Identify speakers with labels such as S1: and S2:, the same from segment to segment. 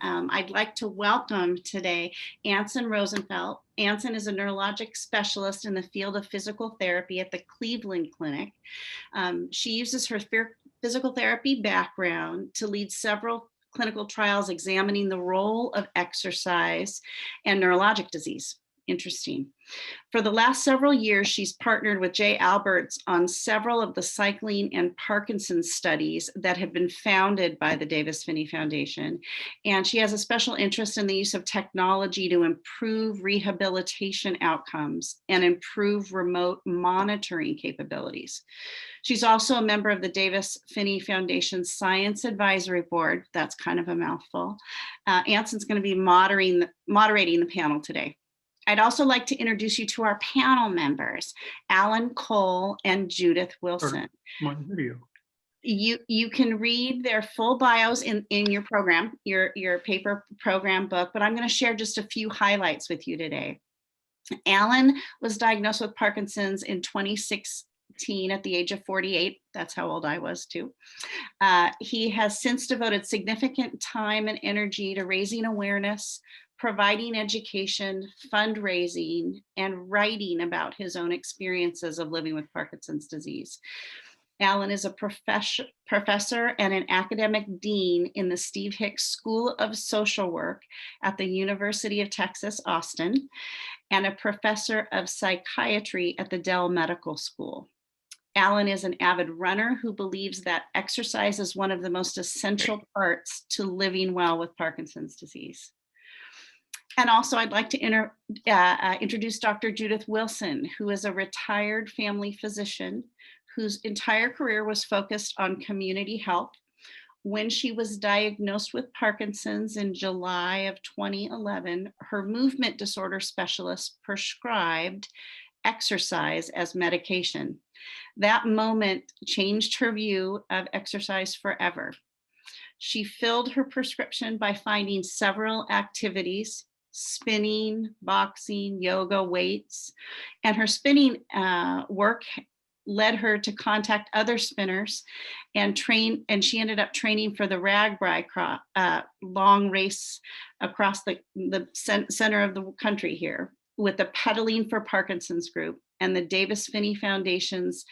S1: I'd like to welcome today Anson Rosenfeldt. Anson is a neurologic specialist in the field of physical therapy at the Cleveland Clinic. She uses her physical therapy background to lead several clinical trials examining the role of exercise and neurologic disease. Interesting. For the last several years, she's partnered with Jay Alberts on several of the cycling and Parkinson's studies that have been founded by the Davis-Phinney Foundation. And she has a special interest in the use of technology to improve rehabilitation outcomes and improve remote monitoring capabilities. She's also a member of the Davis-Phinney Foundation Science Advisory Board. That's kind of a mouthful. Anson's going to be moderating the panel today. I'd also like to introduce you to our panel members, Allan Cole and Judith Wilson. You can read their full bios in your program, your paper program book, but I'm going to share just a few highlights with you today. Allan was diagnosed with Parkinson's in 2016 at the age of 48. That's how old I was too. He has since devoted significant time and energy to raising awareness, providing education, fundraising, and writing about his own experiences of living with Parkinson's disease. Allan is a professor and an academic dean in the Steve Hicks School of Social Work at the University of Texas, Austin, and a professor of psychiatry at the Dell Medical School. Allan is an avid runner who believes that exercise is one of the most essential parts to living well with Parkinson's disease. And also I'd like to introduce Dr. Judith Wilson, who is a retired family physician whose entire career was focused on community health. When she was diagnosed with Parkinson's in July of 2011, her movement disorder specialist prescribed exercise as medication. That moment changed her view of exercise forever. She filled her prescription by finding several activities: spinning, boxing, yoga, weights, and her spinning work led her to contact other spinners and she ended up training for the Ragbri long race across the center of the country here with the Pedaling for Parkinson's group and the Davis-Phinney Foundation's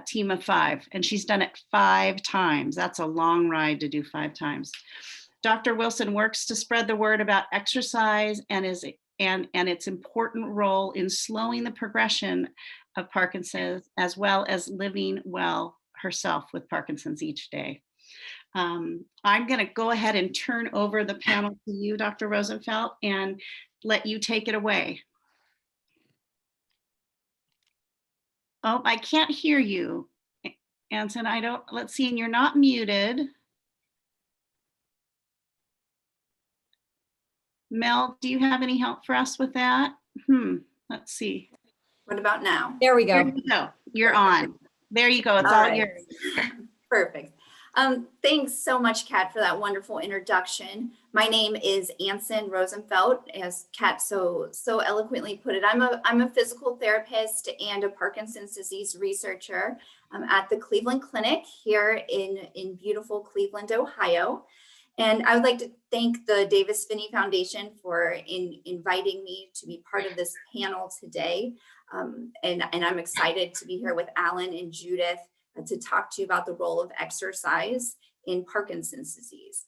S1: team of 5. And she's done it 5 times. That's a long ride to do 5 times. Dr. Wilson works to spread the word about exercise and its important role in slowing the progression of Parkinson's, as well as living well herself with Parkinson's each day. I'm going to go ahead and turn over the panel to you, Dr. Rosenfeldt, and let you take it away. Oh, I can't hear you, Anson. Let's see, and you're not muted. Mel, do you have any help for us with that? Let's see.
S2: What about now?
S3: There we go.
S1: There you go. You're on. There you go. It's all yours.
S2: Perfect. Thanks so much, Kat, for that wonderful introduction. My name is Anson Rosenfeldt, as Kat so eloquently put it. I'm a physical therapist and a Parkinson's disease researcher at the Cleveland Clinic here in beautiful Cleveland, Ohio. And I would like to thank the Davis-Phinney Foundation for inviting me to be part of this panel today. And I'm excited to be here with Allan and Judith to talk to you about the role of exercise in Parkinson's disease.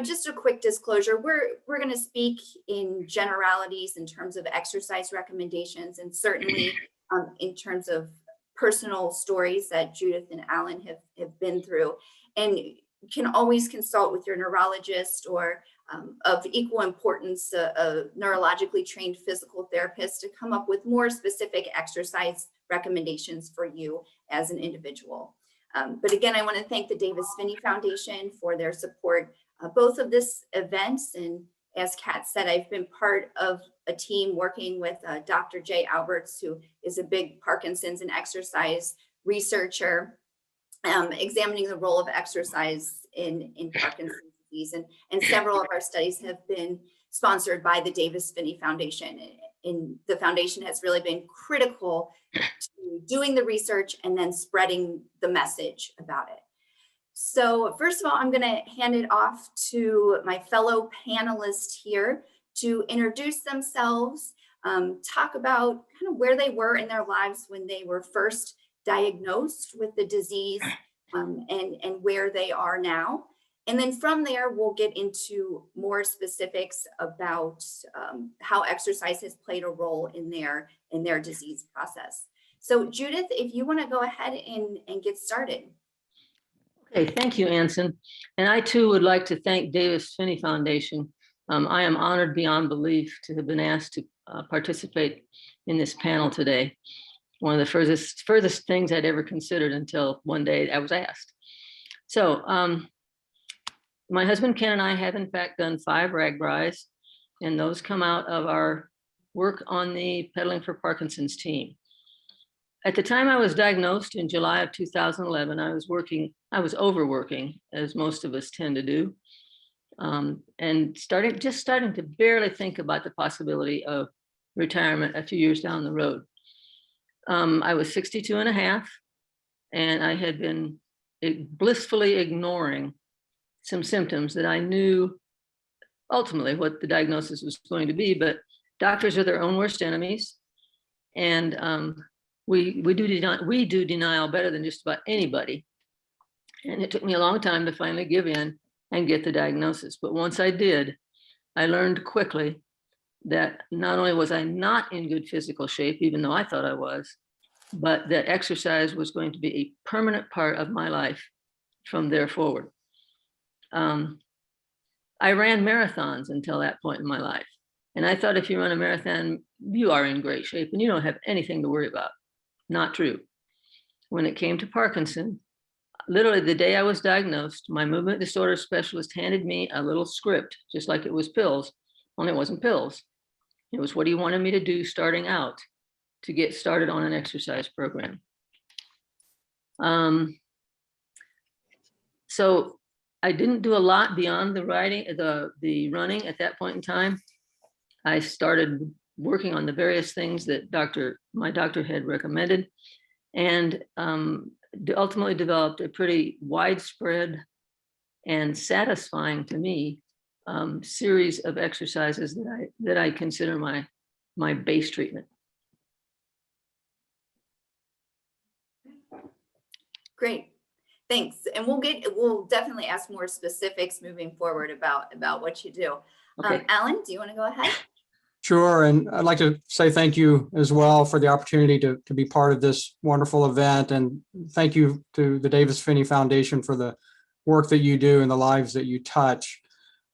S2: Just a quick disclosure, we're going to speak in generalities in terms of exercise recommendations, and certainly in terms of personal stories that Judith and Allan have been through. And you can always consult with your neurologist or of equal importance, a neurologically trained physical therapist to come up with more specific exercise recommendations for you as an individual. But again, I want to thank the Davis-Phinney Foundation for their support, both of this event. And as Kat said, I've been part of a team working with Dr. Jay Alberts, who is a big Parkinson's and exercise researcher, examining the role of exercise in Parkinson's disease. And several of our studies have been sponsored by the Davis-Phinney Foundation. And the foundation has really been critical to doing the research and then spreading the message about it. So first of all, I'm going to hand it off to my fellow panelists here to introduce themselves, talk about kind of where they were in their lives when they were first diagnosed with the disease, and where they are now. And then from there, we'll get into more specifics about how exercise has played a role in their disease process. So Judith, if you want to go ahead and get started.
S3: Okay, thank you, Anson. And I too would like to thank Davis Phinney Foundation. I am honored beyond belief to have been asked to participate in this panel today. One of the furthest things I'd ever considered until one day I was asked. So my husband Ken and I have in fact done 5 RAGBRAIs, and those come out of our work on the Pedaling for Parkinson's team. At the time I was diagnosed in July of 2011, I was overworking, as most of us tend to do, and starting to barely think about the possibility of retirement a few years down the road. I was 62 and a half, and I had been blissfully ignoring some symptoms that I knew ultimately what the diagnosis was going to be, but doctors are their own worst enemies. And we do denial better than just about anybody. And it took me a long time to finally give in and get the diagnosis. But once I did, I learned quickly that not only was I not in good physical shape, even though I thought I was, but that exercise was going to be a permanent part of my life from there forward. I ran marathons until that point in my life. And I thought if you run a marathon, you are in great shape and you don't have anything to worry about. Not true. When it came to Parkinson, literally the day I was diagnosed, my movement disorder specialist handed me a little script, just like it was pills, only it wasn't pills. It was what he wanted me to do starting out to get started on an exercise program. So I didn't do a lot beyond the running at that point in time. I started working on the various things that my doctor had recommended, and ultimately developed a pretty widespread and satisfying to me series of exercises that I consider my base treatment.
S2: Great, thanks. And we'll definitely ask more specifics moving forward about what you do.
S3: Okay.
S2: Allan, do you want to go ahead?
S4: Sure, and I'd like to say thank you as well for the opportunity to be part of this wonderful event, and thank you to the Davis Phinney Foundation for the work that you do and the lives that you touch.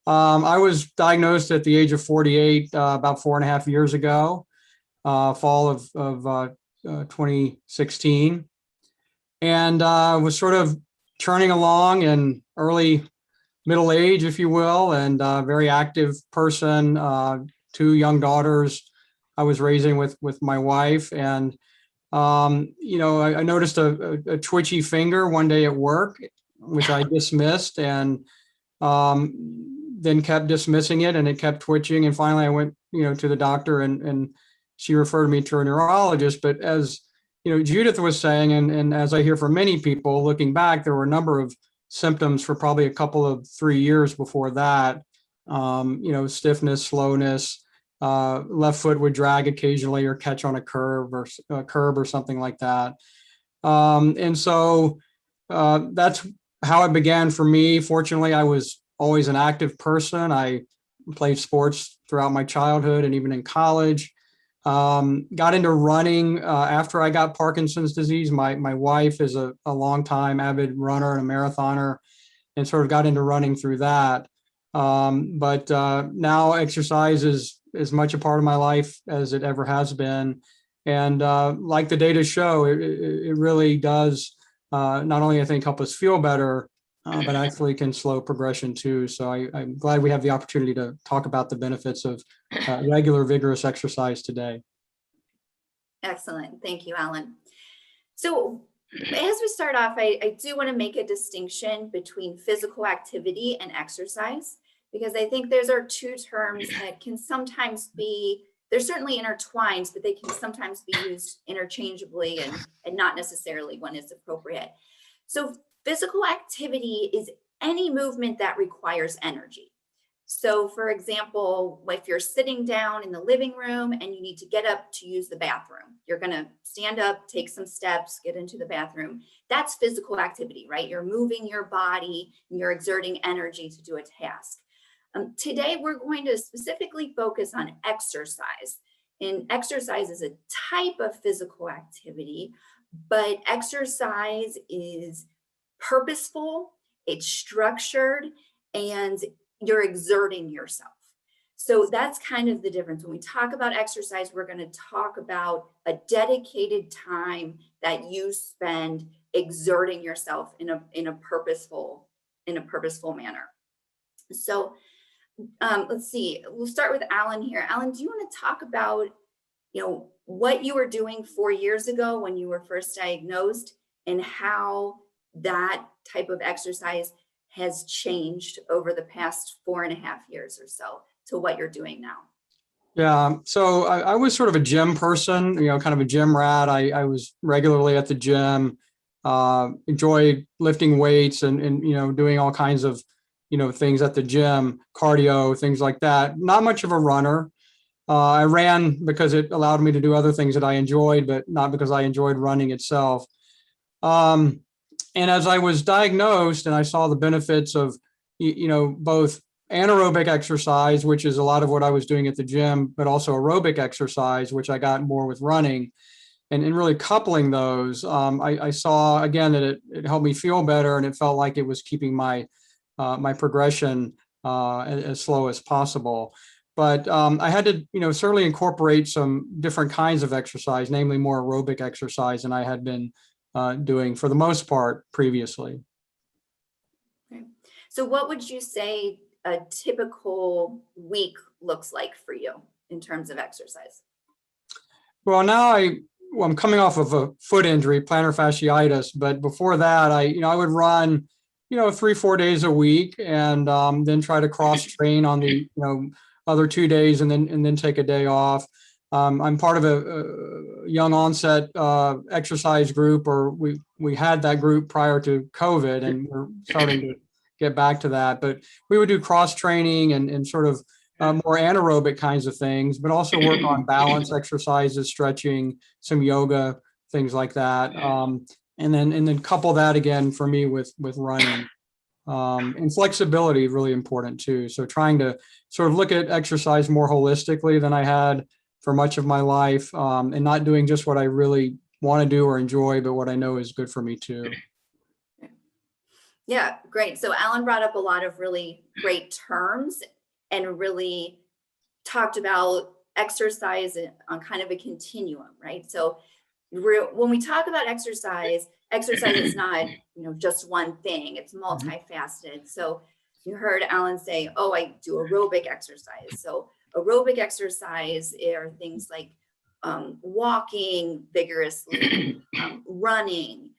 S4: I was diagnosed at the age of 48 about 4.5 years ago, fall of 2016, and was sort of churning along in early middle age, if you will, and a very active person. 2 young daughters I was raising with my wife. And, I noticed a twitchy finger one day at work, which I dismissed, and then kept dismissing it, and it kept twitching. And finally I went, to the doctor, and she referred me to a neurologist. But as, Judith was saying, and as I hear from many people looking back, there were a number of symptoms for probably a couple of 3 years before that. Stiffness, slowness, left foot would drag occasionally or catch on a curb or something like that. And so that's how it began for me. Fortunately, I was always an active person. I played sports throughout my childhood and even in college. Got into running after I got Parkinson's disease. My wife is a longtime avid runner and a marathoner, and sort of got into running through that. But now exercise is as much a part of my life as it ever has been. And like the data show, it really does not only, I think, help us feel better, but actually can slow progression too. So I'm glad we have the opportunity to talk about the benefits of regular, vigorous exercise today.
S2: Excellent. Thank you, Allan. So as we start off, I do want to make a distinction between physical activity and exercise, because I think those are 2 terms that can sometimes be, they're certainly intertwined, but they can sometimes be used interchangeably and not necessarily when it's appropriate. So Physical activity is any movement that requires energy. So for example, if you're sitting down in the living room and you need to get up to use the bathroom, you're going to stand up, take some steps, get into the bathroom. That's physical activity, right? You're moving your body and you're exerting energy to do a task. Today, we're going to specifically focus on exercise. And exercise is a type of physical activity, but exercise is purposeful, it's structured, and you're exerting yourself. So that's kind of the difference. When we talk about exercise, we're going to talk about a dedicated time that you spend exerting yourself in a purposeful manner. So let's see, we'll start with Allan here. Allan, do you want to talk about, what you were doing 4 years ago when you were first diagnosed and how that type of exercise has changed over the past 4.5 years or so to what you're doing now?
S4: Yeah, so I was sort of a gym person, kind of a gym rat. I was regularly at the gym, enjoyed lifting weights and doing all kinds of, things at the gym, cardio, things like that. Not much of a runner. I ran because it allowed me to do other things that I enjoyed, but not because I enjoyed running itself. And as I was diagnosed and I saw the benefits of, both anaerobic exercise, which is a lot of what I was doing at the gym, but also aerobic exercise, which I got more with running, and really coupling those, I saw again that it helped me feel better, and it felt like it was keeping my progression as slow as possible. But I had to, certainly incorporate some different kinds of exercise, namely more aerobic exercise than I had been doing for the most part previously.
S2: Okay. So what would you say a typical week looks like for you in terms of exercise?
S4: Well, now I'm coming off of a foot injury, plantar fasciitis, but before that, I would run, 3-4 days a week, and then try to cross train on the, other 2 days, and then take a day off. I'm part of a young onset exercise group, or we had that group prior to COVID, and we're starting to get back to that. But we would do cross training and sort of more anaerobic kinds of things, but also work on balance exercises, stretching, some yoga, things like that. And then couple that again for me with running. And flexibility, really important too. So trying to sort of look at exercise more holistically than I had for much of my life, and not doing just what I really want to do or enjoy, but what I know is good for me too.
S2: Yeah, great. So Allan brought up a lot of really great terms and really talked about exercise on kind of a continuum, right? So when we talk about exercise is not, just one thing, it's multifaceted. So you heard Allan say, oh, I do aerobic exercise. So aerobic exercise are things like walking vigorously, running,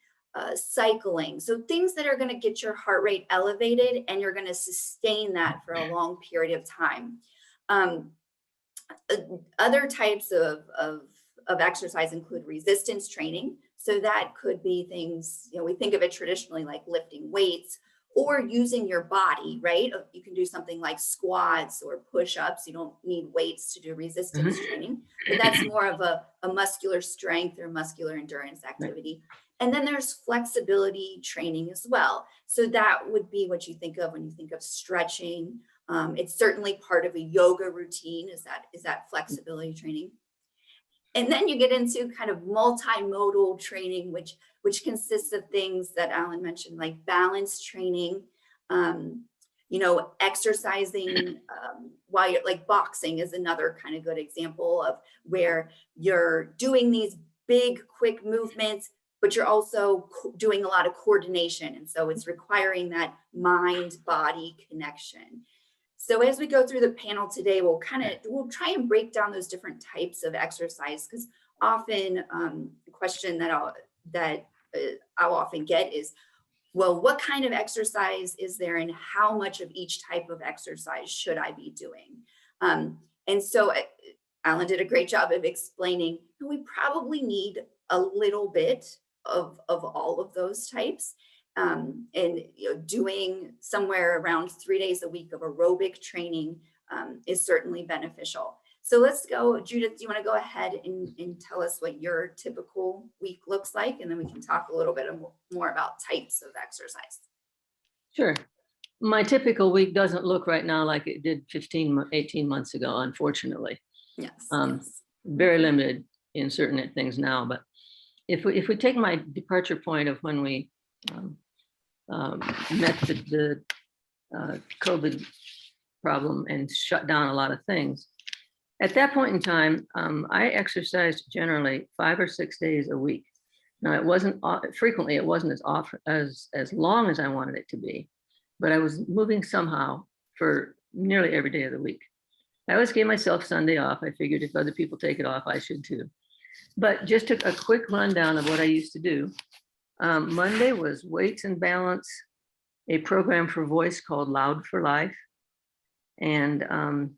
S2: cycling. So things that are going to get your heart rate elevated and you're going to sustain that for a long period of time. Other types of exercise include resistance training. So that could be things, we think of it traditionally like lifting weights or using your body, right? You can do something like squats or push-ups. You don't need weights to do resistance training, but that's more of a muscular strength or muscular endurance activity. And then there's flexibility training as well. So that would be what you think of when you think of stretching. It's certainly part of a yoga routine, is that flexibility training. And then you get into kind of multimodal training, which consists of things that Allan mentioned, like balance training, exercising while you're like boxing is another kind of good example of where you're doing these big, quick movements, but you're also doing a lot of coordination. And so it's requiring that mind-body connection. So as we go through the panel today, we'll try and break down those different types of exercise, because often the question that I'll often get is, well, what kind of exercise is there and how much of each type of exercise should I be doing? And so Allan did a great job of explaining we probably need a little bit of all of those types. and doing somewhere around 3 days a week of aerobic training is certainly beneficial. So let's go, Judith, do you want to go ahead and tell us what your typical week looks like? And then we can talk a little bit more about types of exercise.
S3: Sure. My typical week doesn't look right now like it did 18 months ago, unfortunately.
S2: Yes.
S3: Very limited in certain things now. But if we take my departure point of when we met the COVID problem and shut down a lot of things, at that point in time, I exercised generally 5 or 6 days a week. Now, it wasn't frequently, it wasn't as often as long as I wanted it to be, but I was moving somehow for nearly every day of the week. I always gave myself Sunday off. I figured if other people take it off, I should too. But just took a quick rundown of what I used to do. Monday was weights and balance, a program for voice called Loud for Life. And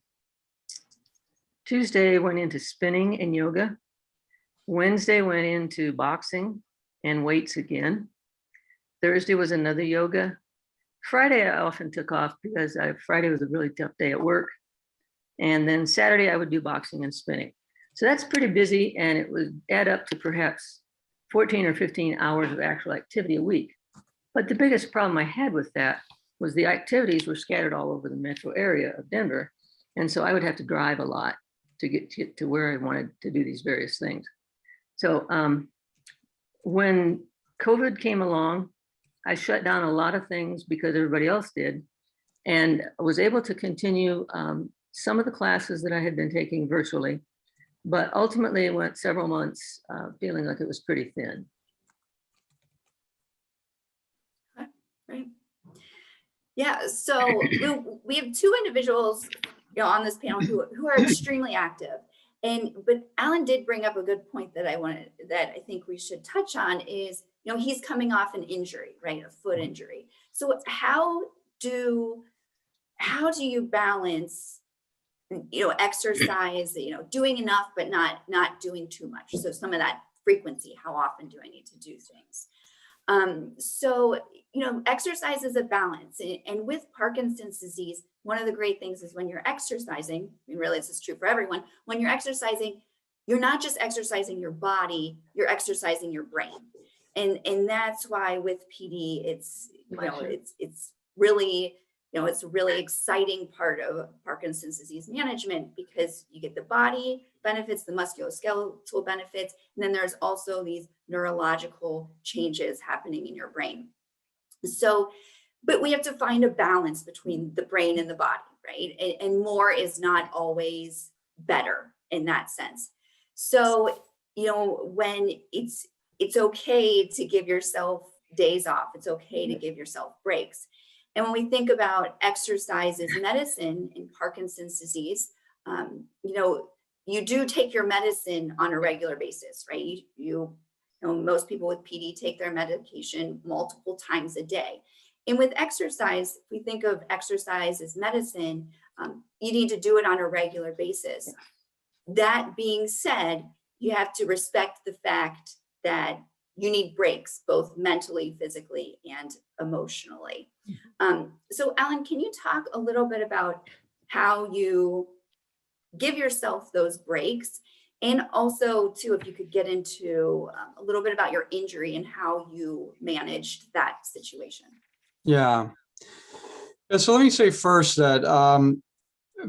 S3: Tuesday went into spinning and yoga. Wednesday went into boxing and weights again. Thursday was another yoga. Friday I often took off because Friday was a really tough day at work. And then Saturday I would do boxing and spinning. So that's pretty busy, and it would add up to perhaps 14 or 15 hours of actual activity a week. But the biggest problem I had with that was the activities were scattered all over the metro area of Denver. And so I would have to drive a lot to get to where I wanted to do these various things. So when COVID came along, I shut down a lot of things because everybody else did, and I was able to continue some of the classes that I had been taking virtually, but ultimately it went several months feeling like it was pretty thin.
S2: Right. Yeah, so we have two individuals on this panel who are extremely active. But Allan did bring up a good point that I think we should touch on is, he's coming off an injury, right? A foot injury. So how do you balance, exercise, doing enough, but not doing too much? So some of that frequency, how often do I need to do things? So exercise is a balance. And with Parkinson's disease, one of the great things is when you're exercising, and really this is true for everyone, when you're exercising, you're not just exercising your body, you're exercising your brain. And that's why with PD, it's really, it's a really exciting part of Parkinson's disease management, because you get the body benefits, the musculoskeletal benefits, and then there's also these neurological changes happening in your brain. So, but we have to find a balance between the brain and the body, right? And more is not always better in that sense. So, when it's okay to give yourself days off, it's okay to give yourself breaks. And when we think about exercise as medicine in Parkinson's disease, you do take your medicine on a regular basis, right? Most people with PD take their medication multiple times a day. And with exercise, if we think of exercise as medicine, you need to do it on a regular basis. That being said, you have to respect the fact that you need breaks, both mentally, physically, and emotionally. So Allan, can you talk a little bit about how you give yourself those breaks? And also, too, if you could get into a little bit about your injury and how you managed that situation.
S4: Yeah. So let me say first that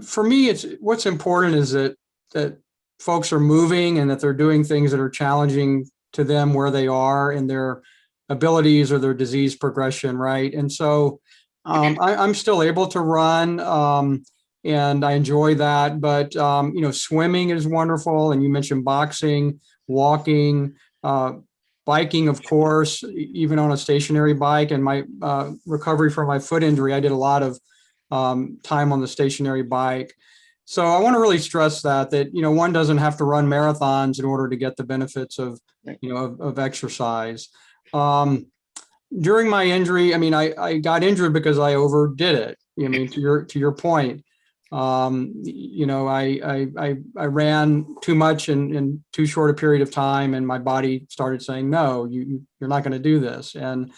S4: for me, what's important is that folks are moving and that they're doing things that are challenging to them where they are in their abilities or their disease progression, right? And so I'm still able to run and I enjoy that, but swimming is wonderful. And you mentioned boxing, walking, biking, of course, even on a stationary bike. And my recovery from my foot injury, I did a lot of time on the stationary bike. So I want to really stress that one doesn't have to run marathons in order to get the benefits of exercise. During my injury, I got injured because I overdid it. To your point, I ran too much in too short a period of time, and my body started saying, no, you're not going to do this. And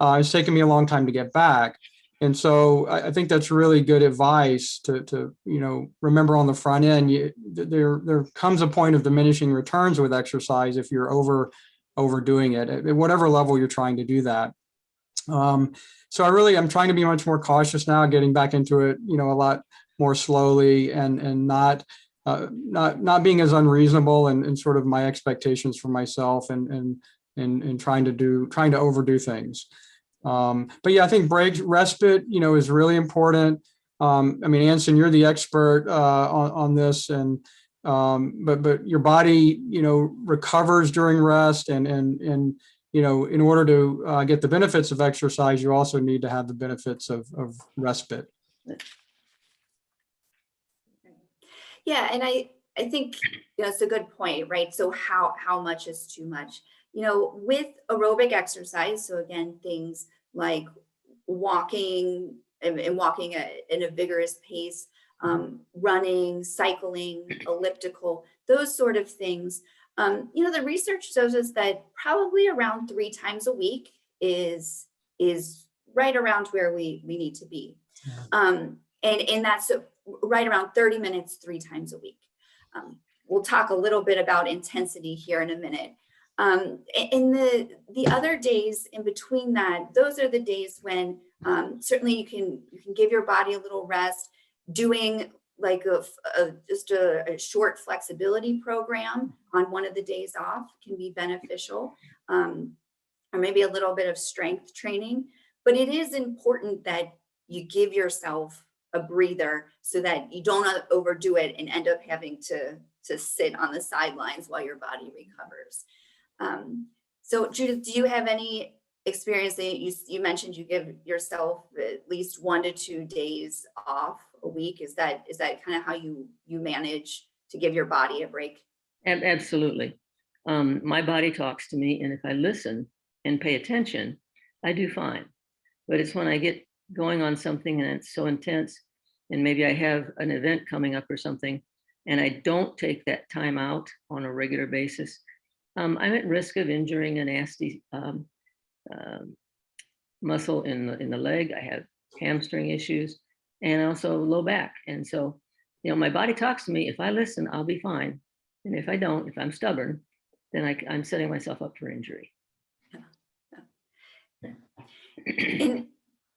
S4: It's taken me a long time to get back. And so I think that's really good advice to remember on the front end. There comes a point of diminishing returns with exercise if you're overdoing it at whatever level you're trying to do that. So I'm trying to be much more cautious now, getting back into it, a lot more slowly and not being as unreasonable and sort of my expectations for myself and trying to overdo things. But yeah, I think respite, is really important. Anson, you're the expert on this, and but your body, recovers during rest, and in order to get the benefits of exercise, you also need to have the benefits of respite.
S2: Yeah, and I think it's a good point, right? So how much is too much? With aerobic exercise, so again, things like walking and walking at a vigorous pace, running, cycling, elliptical, those sort of things. The research shows us that probably around 3 times a week is right around where we need to be. And that's right around 30 minutes, 3 times a week. We'll talk a little bit about intensity here in a minute. And the other days in between that, those are the days when certainly you can give your body a little rest. Doing like just a short flexibility program on one of the days off can be beneficial, or maybe a little bit of strength training. But it is important that you give yourself a breather so that you don't overdo it and end up having to sit on the sidelines while your body recovers. So Judith, do you have any experience that you mentioned you give yourself at least 1 to 2 days off a week? Is that kind of how you manage to give your body a break?
S3: Absolutely. My body talks to me, and if I listen and pay attention, I do fine. But it's when I get going on something and it's so intense, and maybe I have an event coming up or something, and I don't take that time out on a regular basis, I'm at risk of injuring a nasty muscle in the leg. I have hamstring issues and also low back. And so, my body talks to me. If I listen, I'll be fine. And if I don't, if I'm stubborn, then I'm setting myself up for injury.
S2: And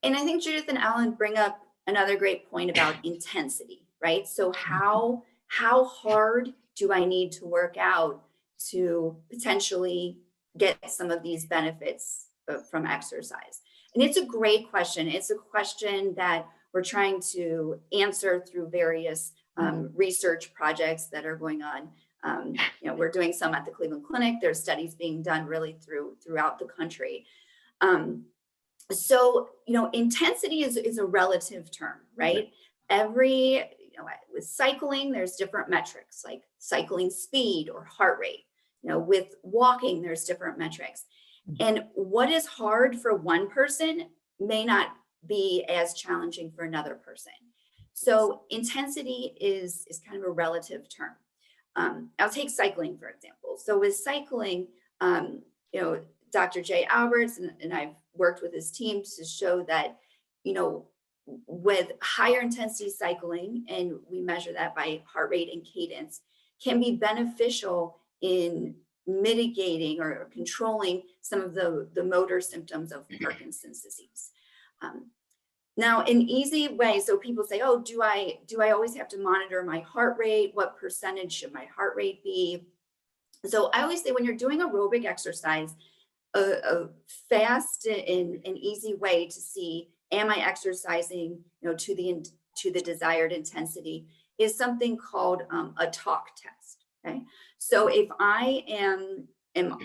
S2: I think Judith and Allan bring up another great point about intensity, right? So how hard do I need to work out to potentially get some of these benefits from exercise? And it's a great question. It's a question that we're trying to answer through various research projects that are going on. We're doing some at the Cleveland Clinic. There's studies being done really throughout the country. So intensity is a relative term, right? With cycling, there's different metrics like cycling speed or heart rate. With walking, there's different metrics. And what is hard for one person may not be as challenging for another person. So intensity is kind of a relative term. I'll take cycling, for example. So with cycling, Dr. Jay Alberts and I've worked with his team to show that, with higher intensity cycling, and we measure that by heart rate and cadence, can be beneficial in mitigating or controlling some of the motor symptoms of Parkinson's disease. Now, an easy way, so people say, oh, do I always have to monitor my heart rate? What percentage should my heart rate be? So I always say when you're doing aerobic exercise, a fast and easy way to see, am I exercising, to the desired intensity, is something called a talk test. Okay, so if I am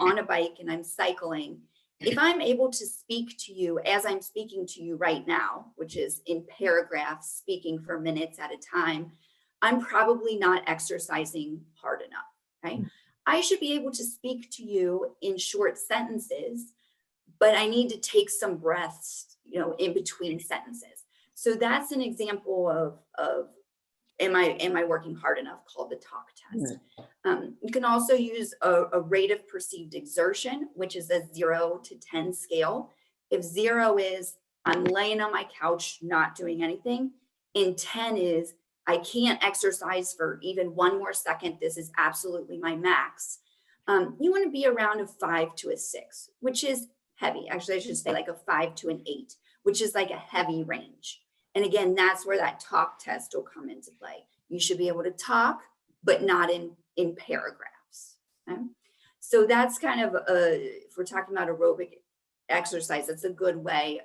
S2: on a bike and I'm cycling, if I'm able to speak to you as I'm speaking to you right now, which is in paragraphs, speaking for minutes at a time, I'm probably not exercising hard enough. Right? I should be able to speak to you in short sentences, but I need to take some breaths, in between sentences. So that's an example of am I working hard enough, called the talk test. You can also use a rate of perceived exertion, which is a 0 to 10 scale. If 0 is I'm laying on my couch, not doing anything, and 10 is I can't exercise for even 1 more second. This is absolutely my max. You want to be around a 5 to a 6, which is heavy. Actually, I should say like a 5 to an 8, which is like a heavy range. And again, that's where that talk test will come into play. You should be able to talk, but not in paragraphs. Okay? So that's kind of if we're talking about aerobic exercise, that's a good way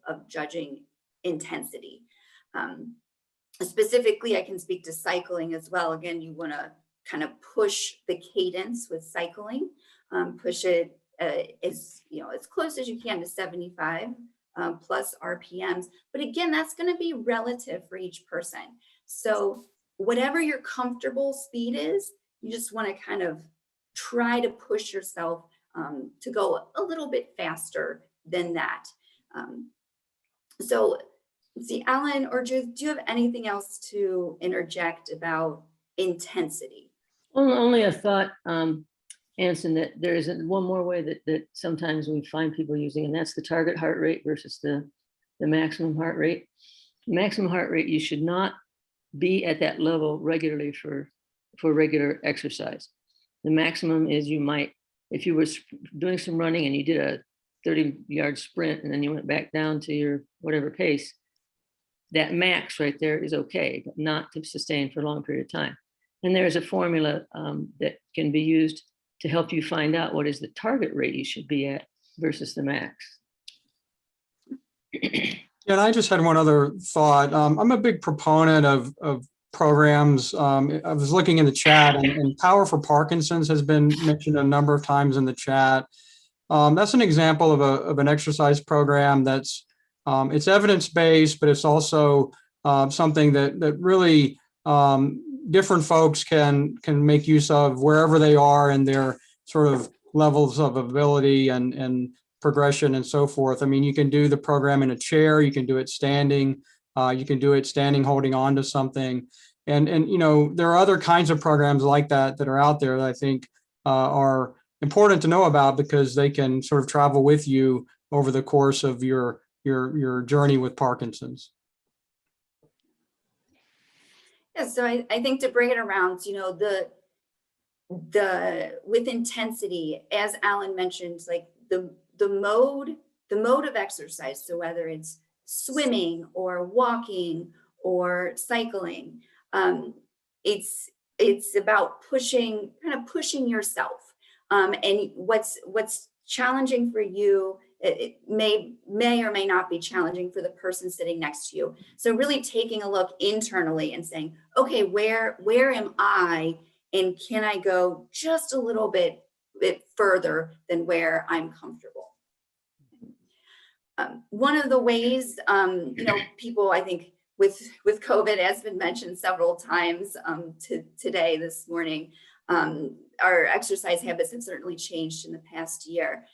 S2: of judging intensity. Specifically, I can speak to cycling as well. Again, you want to kind of push the cadence with cycling, push it as close as you can to 75 plus RPMs. But again, that's going to be relative for each person. So whatever your comfortable speed is, you just want to kind of try to push yourself to go a little bit faster than that. So let's see, Allan or Judith, do you have anything else to interject about intensity?
S3: Only a thought, Anson, that there is one more way that sometimes we find people using, and that's the target heart rate versus the maximum heart rate. Maximum heart rate, you should not be at that level regularly for regular exercise. The maximum is you might, if you were doing some running and you did a 30-yard sprint and then you went back down to your whatever pace, that max right there is okay, but not to sustain for a long period of time. And there's a formula that can be used to help you find out what is the target rate you should be at versus the max.
S4: Yeah, and I just had one other thought. I'm a big proponent of programs. I was looking in the chat, and Power for Parkinson's has been mentioned a number of times in the chat. That's an example of an exercise program that's it's evidence-based, but it's also something that really different folks can make use of wherever they are in their sort of levels of ability and progression and so forth. I mean, you can do the program in a chair, you can do it standing, you can do it standing holding on to something. And there are other kinds of programs like that are out there that I think are important to know about, because they can sort of travel with you over the course of your journey with Parkinson's.
S2: Yeah, so I think to bring it around, the with intensity, as Allan mentioned, like the mode of exercise. So whether it's swimming or walking or cycling, it's about pushing yourself. And what's challenging for you, it may or may not be challenging for the person sitting next to you. So really taking a look internally and saying, okay, where am I, and can I go just a little bit further than where I'm comfortable? One of the ways, people, I think with COVID, has been mentioned several times today, this morning, our exercise habits have certainly changed in the past year.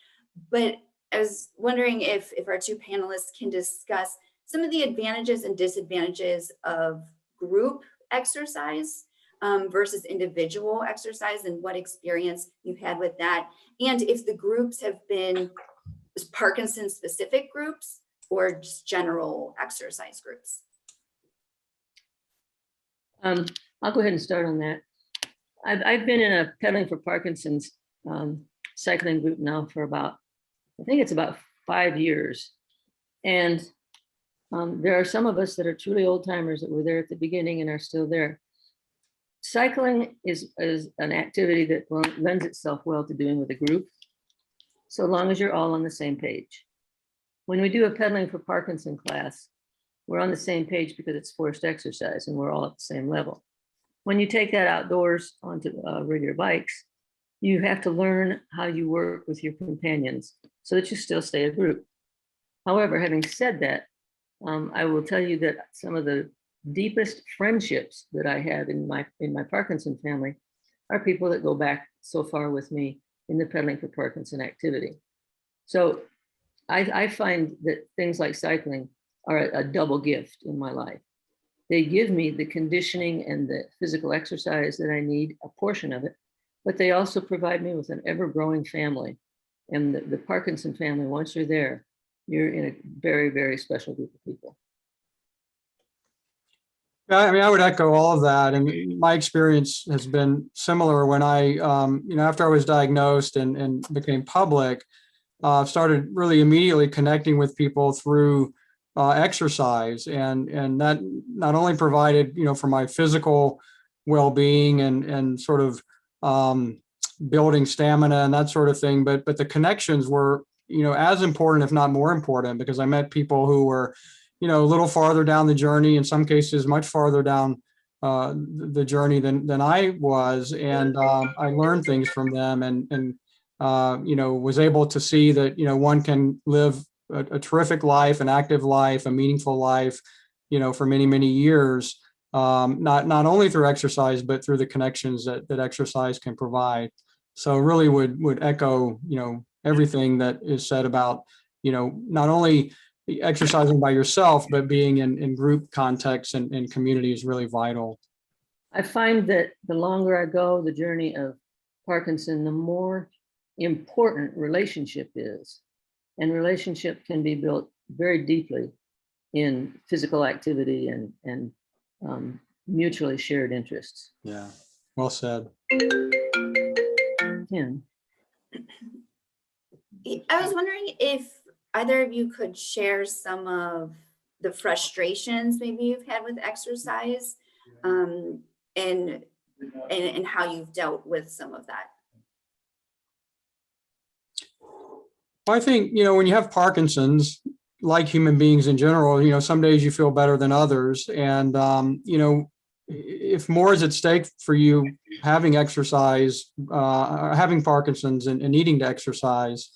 S2: But I was wondering if our two panelists can discuss some of the advantages and disadvantages of group exercise versus individual exercise, and what experience you've had with that. And if the groups have been Parkinson specific groups or just general exercise groups.
S3: I'll go ahead and start on that. I've been in a Pedaling for Parkinson's cycling group now for I think it's about 5 years. And there are some of us that are truly old timers that were there at the beginning and are still there. Cycling is an activity that lends itself well to doing with a group, so long as you're all on the same page. When we do a Pedaling for Parkinson class, we're on the same page because it's forced exercise and we're all at the same level. When you take that outdoors onto regular bikes, you have to learn how you work with your companions so that you still stay a group. However, having said that, I will tell you that some of the deepest friendships that I have in my Parkinson family are people that go back so far with me in the Pedaling for Parkinson activity. So I find that things like cycling are a double gift in my life. They give me the conditioning and the physical exercise that I need, a portion of it, but they also provide me with an ever-growing family. And the Parkinson family, once you're there, you're in a very, very special group of people.
S4: Yeah, I mean, I would echo all of that. And my experience has been similar when I, after I was diagnosed and became public, started really immediately connecting with people through exercise. And that not only provided, for my physical well-being and sort of building stamina and that sort of thing, but the connections were, as important, if not more important, because I met people who were, a little farther down the journey, in some cases, much farther down the journey than I was. And I learned things from them and was able to see that, one can live a terrific life, an active life, a meaningful life, for many, many years, not only through exercise, but through the connections that exercise can provide. So really would echo, everything that is said about, not only exercising by yourself, but being in group contexts and community is really vital.
S3: I find that the longer I go, the journey of Parkinson, the more important relationship is. And relationship can be built very deeply in physical activity and mutually shared interests.
S4: Yeah, well said.
S3: Ken.
S2: I was wondering if either of you could share some of the frustrations maybe you've had with exercise, and how you've dealt with some of that.
S4: I think, when you have Parkinson's, like human beings in general, some days you feel better than others. And, if more is at stake for you having exercise, having Parkinson's and needing to exercise,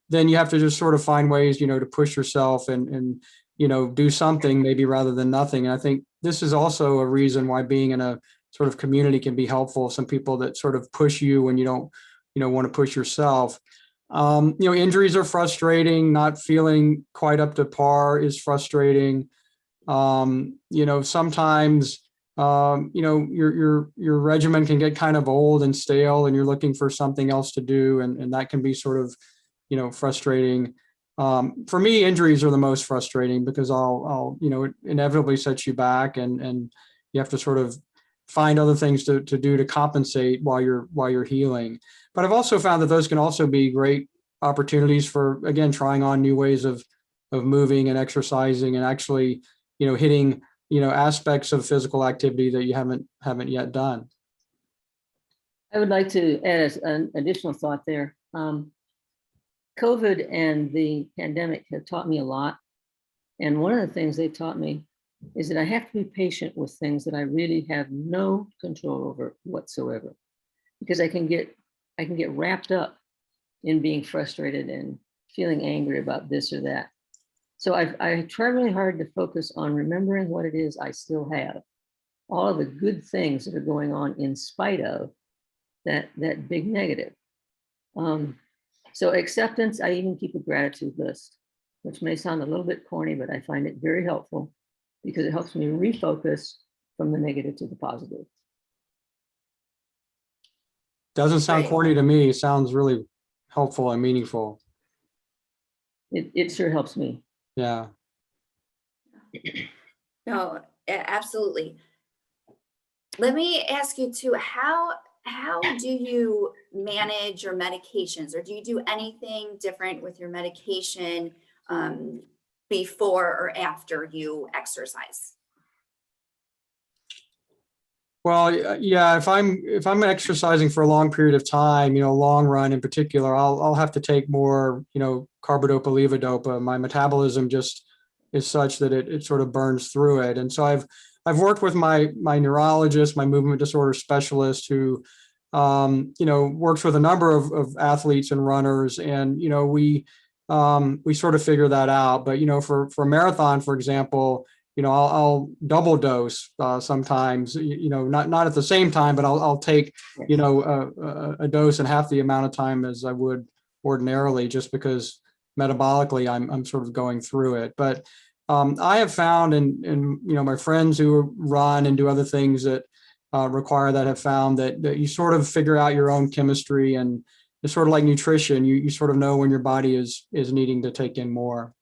S4: then you have to just sort of find ways, to push yourself and do something maybe rather than nothing. And I think this is also a reason why being in a sort of community can be helpful. Some people that sort of push you when you don't, want to push yourself. Injuries are frustrating. Not feeling quite up to par is frustrating. Sometimes, your regimen can get kind of old and stale and you're looking for something else to do. And that can be sort of, frustrating. For me, injuries are the most frustrating because it inevitably sets you back and you have to sort of find other things to do to compensate while you're healing. But I've also found that those can also be great opportunities for, again, trying on new ways of moving and exercising and actually, hitting, aspects of physical activity that you haven't yet done.
S3: I would like to add an additional thought there. COVID and the pandemic have taught me a lot. And one of the things they've taught me is that I have to be patient with things that I really have no control over whatsoever, because I can get wrapped up in being frustrated and feeling angry about this or that. So I try really hard to focus on remembering what it is I still have, all of the good things that are going on in spite of that big negative. So acceptance, I even keep a gratitude list, which may sound a little bit corny, but I find it very helpful because it helps me refocus from the negative to the positive.
S4: Doesn't sound
S2: Right.
S4: corny to me. It sounds really helpful and meaningful.
S3: It sure helps me.
S4: Yeah.
S2: No, absolutely. Let me ask you too, how do you manage your medications, or do you do anything different with your medication before or after you exercise?
S4: Well, yeah, if I'm exercising for a long period of time, long run in particular, I'll have to take more, carbidopa, levodopa. My metabolism just is such that it sort of burns through it. And so I've worked with my neurologist, my movement disorder specialist, who works with a number of athletes and runners, and we sort of figure that out. But for a marathon, for example, I'll double dose sometimes. Not at the same time, but I'll take a dose in half the amount of time as I would ordinarily, just because metabolically I'm sort of going through it. But I have found, and my friends who run and do other things that require that have found that you sort of figure out your own chemistry, and it's sort of like nutrition. You sort of know when your body is needing to take in more.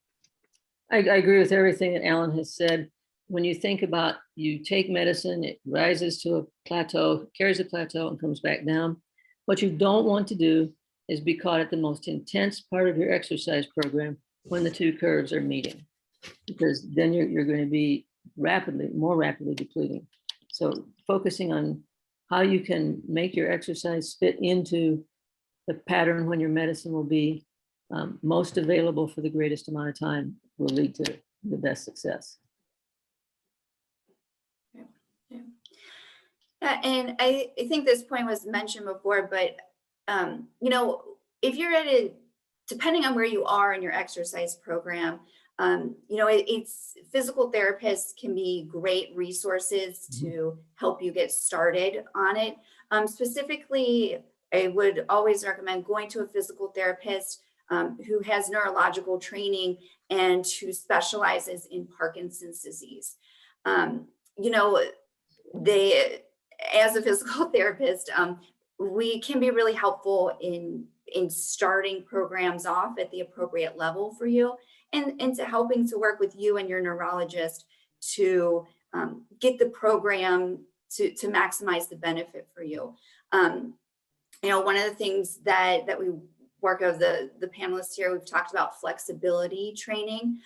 S3: I agree with everything that Alan has said. When you think about, you take medicine, it rises to a plateau, carries a plateau and comes back down. What you don't want to do is be caught at the most intense part of your exercise program when the two curves are meeting, because then you're going to be more rapidly depleting. So focusing on how you can make your exercise fit into the pattern when your medicine will be most available for the greatest amount of time will lead to the best success.
S2: And I think this point was mentioned before, but you know, if you're at depending on where you are in your exercise program, you know, it's physical therapists can be great resources to help you get started on it. Specifically, I would always recommend going to a physical therapist who has neurological training and who specializes in Parkinson's disease. You know, as a physical therapist, we can be really helpful in starting programs off at the appropriate level for you, and to helping to work with you and your neurologist to get the program to maximize the benefit for you. You know, one of the things that we work of the panelists here, we've talked about flexibility training.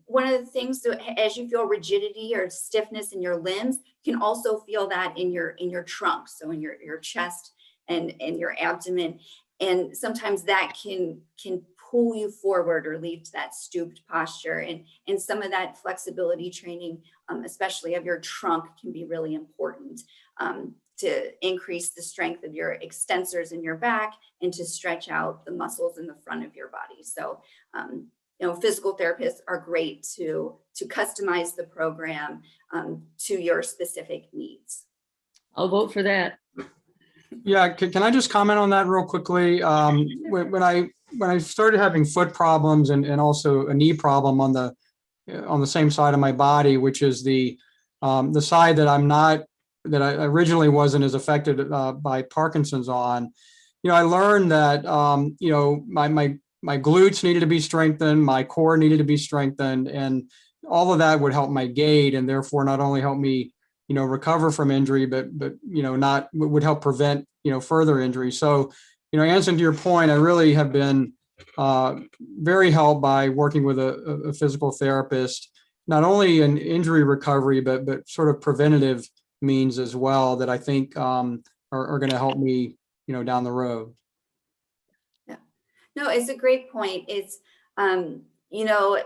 S2: One of the things that, as you feel rigidity or stiffness in your limbs, you can also feel that in your trunk, so in your chest and your abdomen, and sometimes that can pull you forward or lead to that stooped posture, and some of that flexibility training, especially of your trunk, can be really important to increase the strength of your extensors in your back and to stretch out the muscles in the front of your body. So you know, physical therapists are great to customize the program to your specific needs.
S3: I'll vote for that.
S4: Yeah, can I just comment on that real quickly? When I started having foot problems and also a knee problem on the same side of my body, which is the side that I originally wasn't as affected by Parkinson's on, you know, I learned that you know, my glutes needed to be strengthened, my core needed to be strengthened, and all of that would help my gait, and therefore not only help me, you know, recover from injury, but you know, would help prevent, you know, further injury. So, you know, Anson, to your point, I really have been very helped by working with a physical therapist, not only in injury recovery, but sort of preventative means as well, that I think are going to help me, you know, down the road.
S2: Yeah, no, it's a great point. It's you know,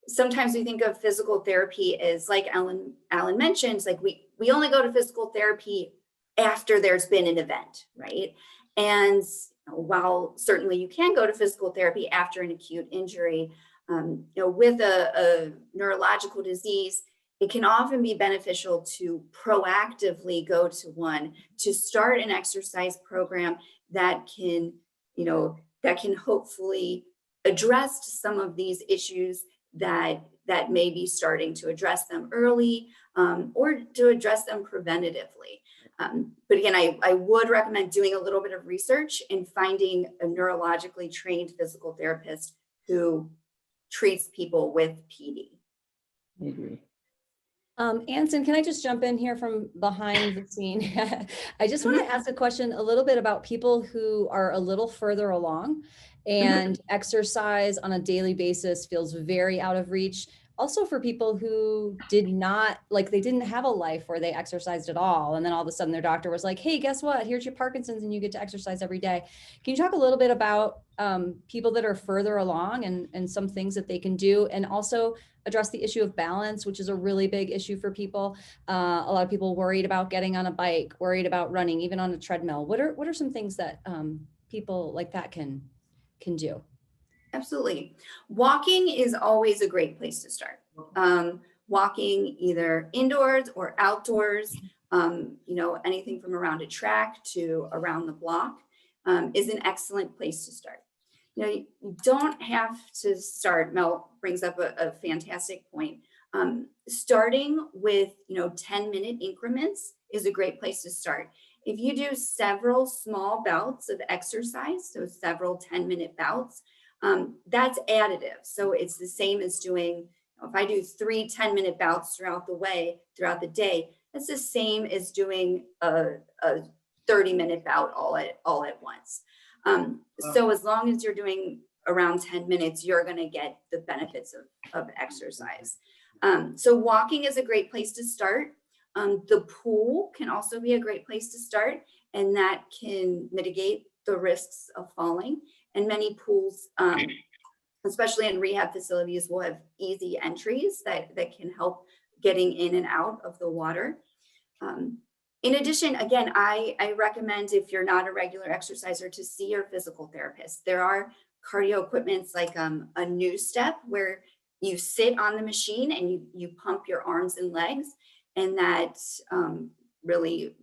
S2: sometimes we think of physical therapy as, like Alan mentioned, like we only go to physical therapy after there's been an event, right? And while certainly you can go to physical therapy after an acute injury, you know, with a neurological disease, it can often be beneficial to proactively go to one, to start an exercise program that can, you know, that can hopefully address some of these issues that may be starting to address them early, or to address them preventatively. But again, I would recommend doing a little bit of research and finding a neurologically trained physical therapist who treats people with PD.
S3: I agree.
S5: Anson, can I just jump in here from behind the scene? I just want to ask a question a little bit about people who are a little further along and exercise on a daily basis feels very out of reach. Also for people who did not, like, they didn't have a life where they exercised at all. And then all of a sudden their doctor was like, hey, guess what? Here's your Parkinson's and you get to exercise every day. Can you talk a little bit about people that are further along and some things that they can do, and also address the issue of balance, which is a really big issue for people. A lot of people worried about getting on a bike, worried about running, even on a treadmill. What are some things that people like that can do?
S2: Absolutely. Walking is always a great place to start. Walking either indoors or outdoors, you know, anything from around a track to around the block is an excellent place to start. You know, you don't have to start. Mel brings up a fantastic point. Starting with, you know, 10-minute increments is a great place to start. If you do several small bouts of exercise, so several 10-minute bouts, That's additive. So it's the same as doing, if I do 3 10-minute bouts throughout the day, that's the same as doing a 30-minute bout all at once. So as long as you're doing around 10 minutes, you're going to get the benefits of exercise. So walking is a great place to start. The pool can also be a great place to start, and that can mitigate the risks of falling. And many pools, especially in rehab facilities, will have easy entries that can help getting in and out of the water. In addition, again, I recommend, if you're not a regular exerciser, to see your physical therapist. There are cardio equipments like a new step, where you sit on the machine and you pump your arms and legs, and that really,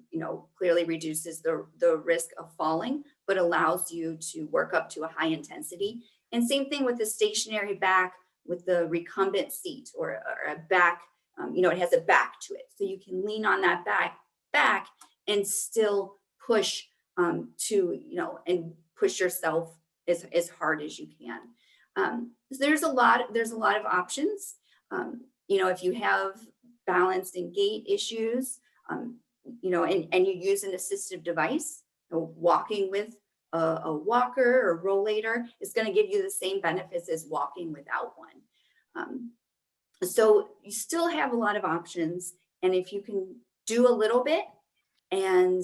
S2: clearly reduces the risk of falling, but allows you to work up to a high intensity. And same thing with the stationary back, with the recumbent seat, or a back, it has a back to it. So you can lean on that back and still push and push yourself as hard as you can. So there's a lot of options. If you have balance and gait issues, and you use an assistive device, walking with a walker or rollator is going to give you the same benefits as walking without one. So you still have a lot of options. And if you can do a little bit and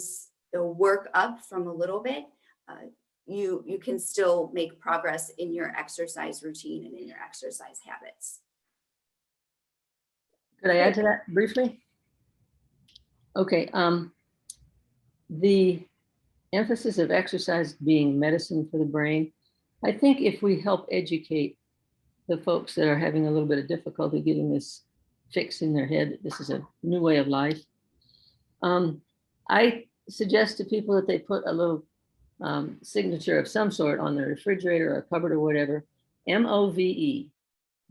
S2: work up from a little bit, you can still make progress in your exercise routine and in your exercise habits.
S3: Could I add to that briefly? Okay. The emphasis of exercise being medicine for the brain, I think if we help educate the folks that are having a little bit of difficulty getting this fixed in their head, this is a new way of life, I suggest to people that they put a little signature of some sort on the refrigerator or a cupboard or whatever, MOVE.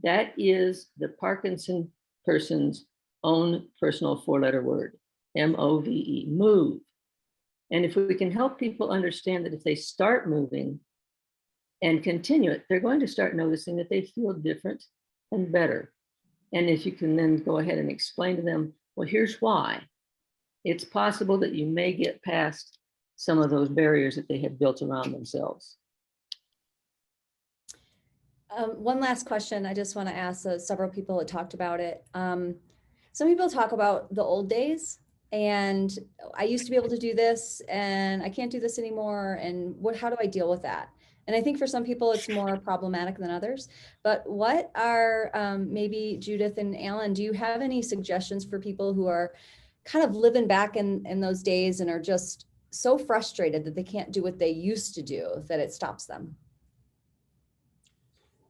S3: That is the Parkinson person's own personal 4-letter word, MOVE, move. And if we can help people understand that if they start moving and continue it, they're going to start noticing that they feel different and better. And if you can then go ahead and explain to them, well, here's why. It's possible that you may get past some of those barriers that they have built around themselves.
S5: One last question I just want to ask. Several people had talked about it. Some people talk about the old days, and I used to be able to do this and I can't do this anymore. And how do I deal with that? And I think for some people it's more problematic than others. But what are maybe Judith and Allan, do you have any suggestions for people who are kind of living back in those days and are just so frustrated that they can't do what they used to do, that it stops them?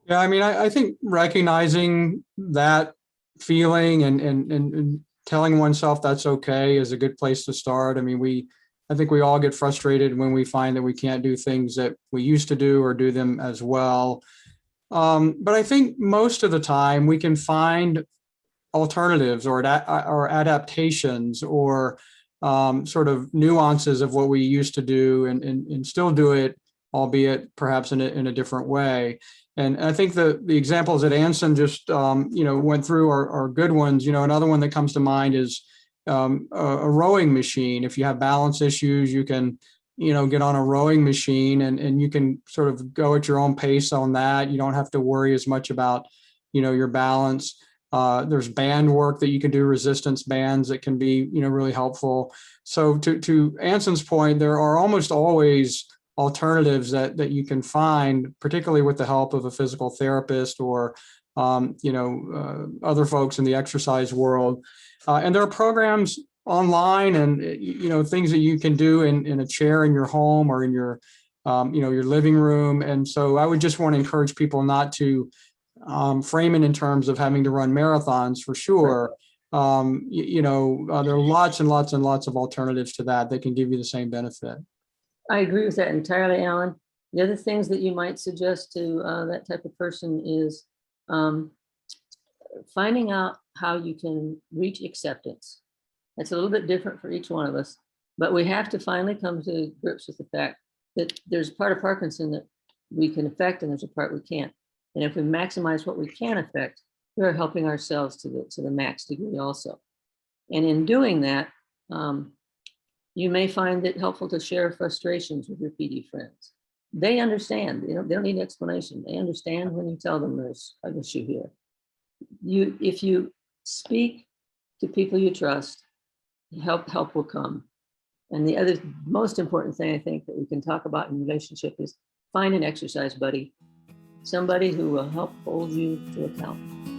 S4: Yeah, I mean, I think recognizing that feeling and telling oneself that's okay is a good place to start. I mean, I think we all get frustrated when we find that we can't do things that we used to do or do them as well. But I think most of the time we can find alternatives or adaptations or sort of nuances of what we used to do and still do it, albeit perhaps in a different way. And I think the examples that Anson just went through are good ones. Another one that comes to mind is a rowing machine. If you have balance issues, you can get on a rowing machine and you can sort of go at your own pace on that. You don't have to worry as much about your balance. There's band work that you can do, resistance bands that can be really helpful. So to Anson's point, there are almost always alternatives that you can find, particularly with the help of a physical therapist or other folks in the exercise world. And there are programs online and things that you can do in a chair in your home or in your your living room. And so I would just want to encourage people not to frame it in terms of having to run marathons, for sure. There are lots and lots and lots of alternatives to that can give you the same benefit.
S3: I agree with that entirely, Allan. The other things that you might suggest to that type of person is finding out how you can reach acceptance. It's a little bit different for each one of us, but we have to finally come to grips with the fact that there's part of Parkinson that we can affect and there's a part we can't. And if we maximize what we can affect, we're helping ourselves to the max degree also. And in doing that, you may find it helpful to share frustrations with your PD friends. They understand, they don't need an explanation. They understand when you tell them there's an issue here. If you speak to people you trust, help will come. And the other most important thing I think that we can talk about in relationship is find an exercise buddy, somebody who will help hold you to account.